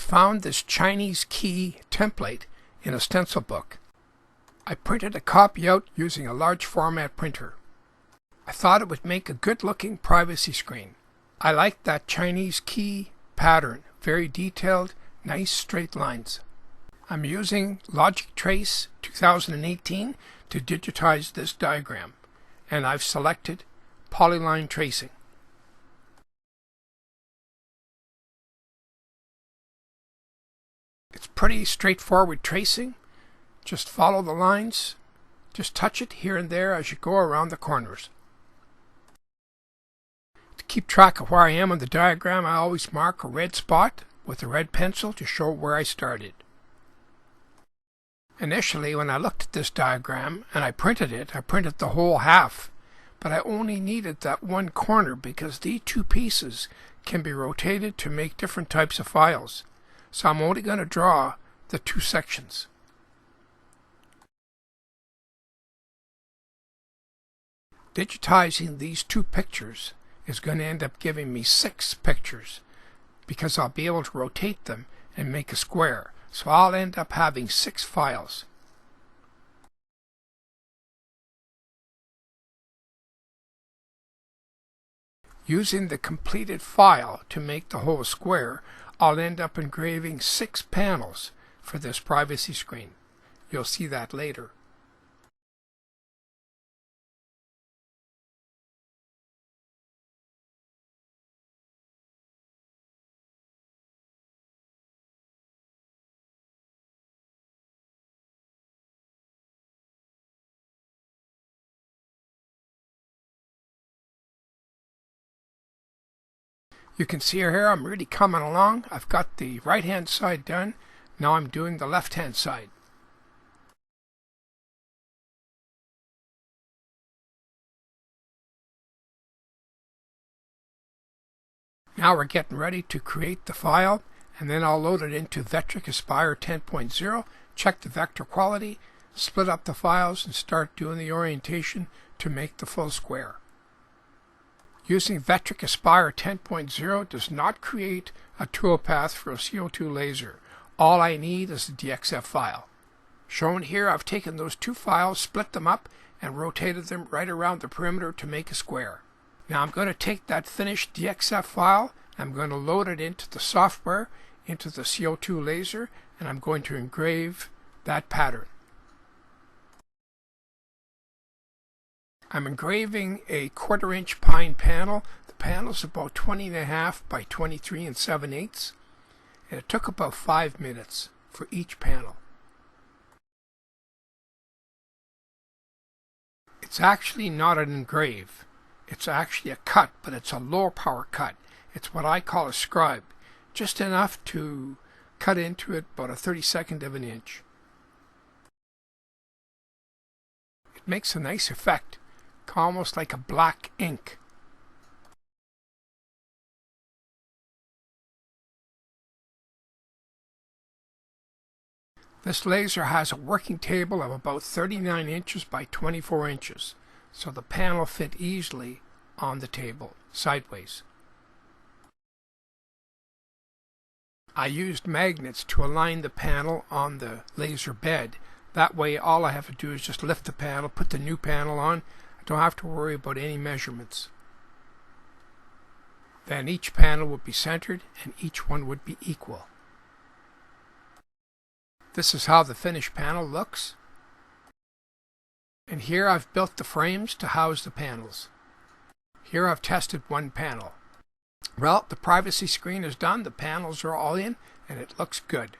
found this Chinese key template in a stencil book. I printed a copy out using a large format printer. I thought it would make a good-looking privacy screen. I liked that Chinese key pattern, very detailed, nice straight lines. I'm using Logic Trace 2018 to digitize this diagram, and I've selected polyline tracing. It's pretty straightforward tracing. Just follow the lines. Just touch it here and there as you go around the corners. To keep track of where I am on the diagram, I always mark a red spot with a red pencil to show where I started. Initially, when I looked at this diagram and I printed the whole half, but I only needed that one corner because these two pieces can be rotated to make different types of files. So I'm only going to draw the two sections. Digitizing these two pictures is going to end up giving me 6 pictures because I'll be able to rotate them and make a square. So I'll end up having 6 files. Using the completed file to make the whole square, I'll end up engraving 6 panels for this privacy screen. You'll see that later. You can see here I'm really coming along. I've got the right hand side done. Now I'm doing the left hand side. Now we're getting ready to create the file, and then I'll load it into Vectric Aspire 10.0, check the vector quality, split up the files, and start doing the orientation to make the full square. Using Vectric Aspire 10.0 does not create a toolpath for a CO2 laser. All I need is a DXF file. Shown here, I've taken those 2 files, split them up, and rotated them right around the perimeter to make a square. Now I'm going to take that finished DXF file, I'm going to load it into the software, into the CO2 laser, and I'm going to engrave that pattern. I'm engraving a 1/4 inch pine panel. The panel is about 20.5 by 23 7/8, and it took about 5 minutes for each panel. It's actually not an engrave. It's actually a cut, but it's a lower power cut. It's what I call a scribe, just enough to cut into it about a 32nd of an inch. It makes a nice effect, almost like a black ink. This laser has a working table of about 39 inches by 24 inches, so the panel fit easily on the table, sideways. I used magnets to align the panel on the laser bed. That way all I have to do is just lift the panel, put the new panel on. I don't have to worry about any measurements. Then each panel would be centered and each one would be equal. This is how the finished panel looks. And here I've built the frames to house the panels. Here I've tested one panel. Well, the privacy screen is done, the panels are all in, and it looks good.